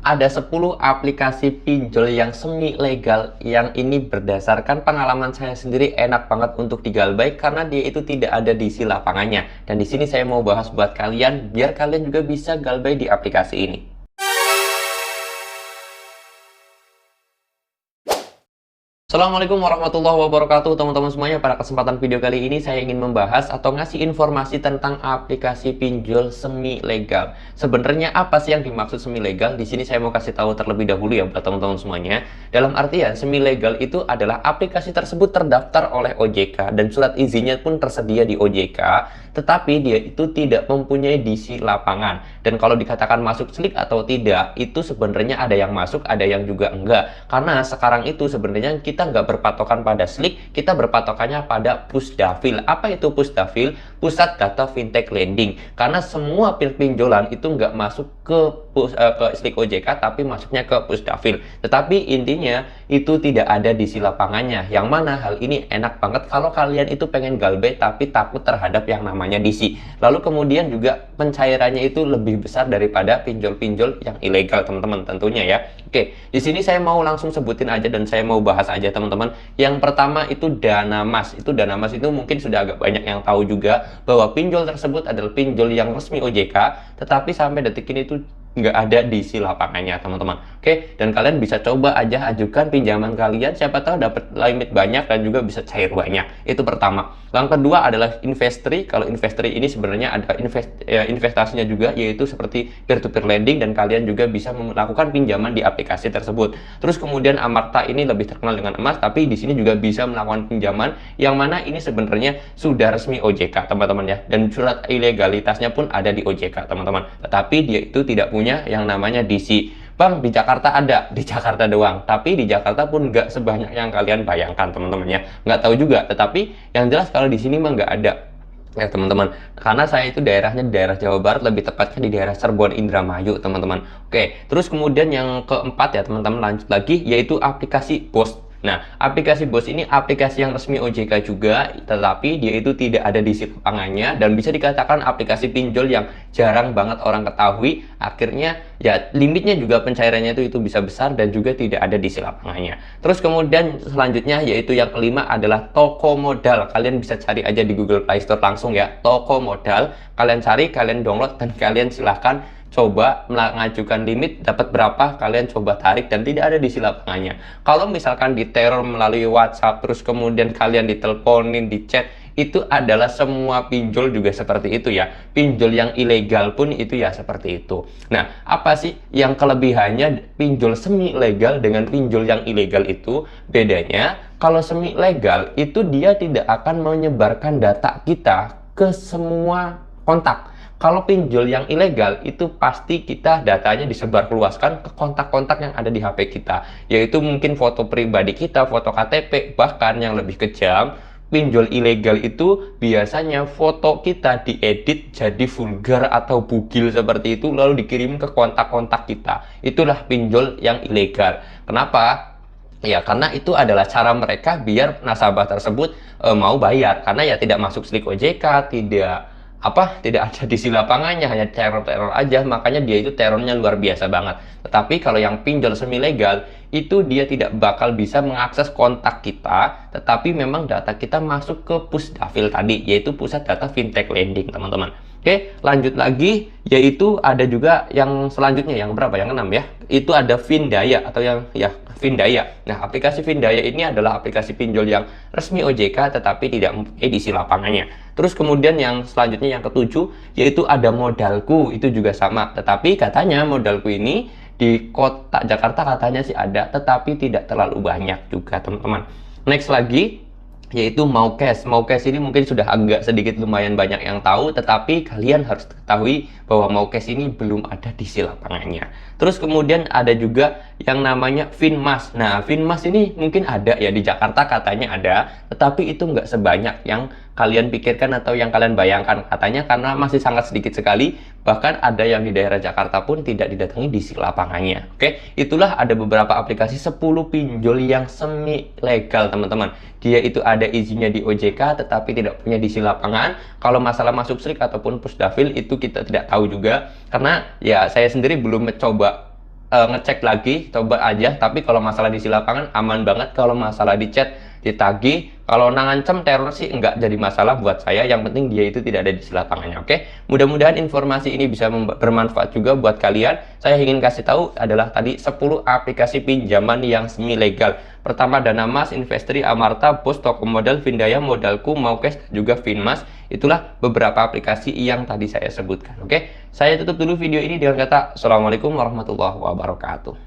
Ada 10 aplikasi pinjol yang semi legal yang ini berdasarkan pengalaman saya sendiri enak banget untuk digalbay karena dia itu tidak ada di isi lapangannya. Dan di sini saya mau bahas buat kalian biar kalian juga bisa galbay di aplikasi ini. Assalamualaikum warahmatullahi wabarakatuh teman-teman semuanya. Pada kesempatan video kali ini saya ingin membahas atau ngasih informasi tentang aplikasi pinjol semi legal. Sebenarnya apa sih yang dimaksud semi legal? Di sini saya mau kasih tahu terlebih dahulu ya buat teman-teman semuanya. Dalam artian semi legal itu adalah aplikasi tersebut terdaftar oleh OJK dan surat izinnya pun tersedia di OJK, tetapi dia itu tidak mempunyai DC lapangan. Dan kalau dikatakan masuk slik atau tidak, itu sebenarnya ada yang masuk, ada yang juga enggak. Karena sekarang itu sebenarnya kita nggak berpatokan pada slik, kita berpatokannya pada Pusdafil. Apa itu Pusdafil? Pusat Data Fintech Lending. Karena semua pinjolan itu nggak masuk ke slik OJK, tapi masuknya ke Pusdafil. Tetapi intinya itu tidak ada di lapangannya. Yang mana hal ini enak banget kalau kalian itu pengen galbay tapi takut terhadap yang namanya DC. Lalu kemudian juga pencairannya itu lebih besar daripada pinjol-pinjol yang ilegal, teman-teman, tentunya ya. Oke, di sini saya mau langsung sebutin aja dan saya mau bahas aja teman-teman. Yang pertama itu Danamas. Itu Danamas itu mungkin sudah agak banyak yang tahu juga bahwa pinjol tersebut adalah pinjol yang resmi OJK, tetapi sampai detik ini itu nggak ada di lapangannya, teman-teman. Oke, dan kalian bisa coba aja ajukan pinjaman kalian, siapa tahu dapat limit banyak dan juga bisa cair banyak. Itu pertama. Yang kedua adalah Investri. Kalau Investri ini sebenarnya ada investasinya juga, yaitu seperti peer-to-peer lending, dan kalian juga bisa melakukan pinjaman di aplikasi tersebut. Terus kemudian Amarta ini lebih terkenal dengan emas, tapi di sini juga bisa melakukan pinjaman yang mana ini sebenarnya sudah resmi OJK, teman-teman ya, dan surat ilegalitasnya pun ada di OJK, teman-teman. Tetapi dia itu tidak punya yang namanya DC. Bang, di Jakarta ada, di Jakarta doang. Tapi di Jakarta pun nggak sebanyak yang kalian bayangkan, teman-teman ya. Nggak tahu juga, tetapi yang jelas kalau di sini mah nggak ada ya, teman-teman. Karena saya itu daerahnya di daerah Jawa Barat, lebih tepatnya di daerah Cirebon Indramayu, teman-teman. Oke, terus kemudian yang keempat ya, teman-teman, lanjut lagi, yaitu aplikasi BOS. Nah, aplikasi BOS ini aplikasi yang resmi OJK juga, tetapi dia itu tidak ada di lapangannya dan bisa dikatakan aplikasi pinjol yang jarang banget orang ketahui. Akhirnya ya limitnya juga pencairannya itu bisa besar dan juga tidak ada di lapangannya. Terus kemudian selanjutnya yaitu yang kelima adalah Toko Modal. Kalian bisa cari aja di Google Play Store langsung ya, Toko Modal. Kalian cari, kalian download, dan kalian silahkan coba mengajukan limit, dapat berapa kalian coba tarik, dan tidak ada di lapangannya. Kalau misalkan diteror melalui WhatsApp, terus kemudian kalian diteleponin, di chat, itu adalah semua pinjol juga seperti itu ya. Pinjol yang ilegal pun itu ya seperti itu. Nah, apa sih yang kelebihannya pinjol semi legal dengan pinjol yang ilegal itu? Bedanya, kalau semi legal itu dia tidak akan menyebarkan data kita ke semua kontak. Kalau pinjol yang ilegal itu pasti kita datanya disebarluaskan ke kontak-kontak yang ada di HP kita, yaitu mungkin foto pribadi kita, foto KTP, bahkan yang lebih kejam, pinjol ilegal itu biasanya foto kita diedit jadi vulgar atau bugil seperti itu lalu dikirim ke kontak-kontak kita. Itulah pinjol yang ilegal. Kenapa? Ya, karena itu adalah cara mereka biar nasabah tersebut mau bayar, karena ya tidak masuk slik OJK, tidak ada di lapangannya, hanya teror-teror aja, makanya dia itu terornya luar biasa banget. Tetapi kalau yang pinjol semi legal itu dia tidak bakal bisa mengakses kontak kita, tetapi memang data kita masuk ke Pusdafil tadi, yaitu Pusat Data Fintech Lending, teman-teman. Oke, lanjut lagi, yaitu ada juga yang selanjutnya, yang berapa? Yang 6 ya. Itu ada Findaya atau yang ya Findaya. Nah, aplikasi Findaya ini adalah aplikasi pinjol yang resmi OJK tetapi tidak edisi lapangannya. Terus kemudian yang selanjutnya yang ketujuh yaitu ada Modalku, itu juga sama. Tetapi katanya Modalku ini di kota Jakarta katanya sih ada, tetapi tidak terlalu banyak juga, teman-teman. Next lagi yaitu Maukes. Maukes ini mungkin sudah agak sedikit lumayan banyak yang tahu, tetapi kalian harus ketahui bahwa Maukes ini belum ada di lapangannya. Terus kemudian ada juga yang namanya Finmas. Nah, Finmas ini mungkin ada ya di Jakarta, katanya ada, tetapi itu nggak sebanyak yang kalian pikirkan atau yang kalian bayangkan. Katanya karena masih sangat sedikit sekali, bahkan ada yang di daerah Jakarta pun tidak didatangi di lapangannya. Oke, itulah ada beberapa aplikasi 10 pinjol yang semi legal, teman-teman. Dia itu ada izinnya di OJK tetapi tidak punya di lapangan. Kalau masalah masuk slik ataupun Pusdafil itu kita tidak tahu juga, karena ya saya sendiri belum mencoba ngecek lagi, coba aja. Tapi kalau masalah di lapangan aman banget. Kalau masalah di chat ditagih, kalau ngancem teror sih enggak jadi masalah buat saya. Yang penting dia itu tidak ada di lapangannya. Oke, mudah-mudahan informasi ini bisa bermanfaat juga buat kalian. Saya ingin kasih tahu adalah tadi 10 aplikasi pinjaman yang semi legal. Pertama Danamas, Investri, Amarta, Bos, Toko Modal, Vindaya, Modalku, Maukes, dan juga Finmas. Itulah beberapa aplikasi yang tadi saya sebutkan. Oke, saya tutup dulu video ini dengan kata Assalamualaikum warahmatullahi wabarakatuh.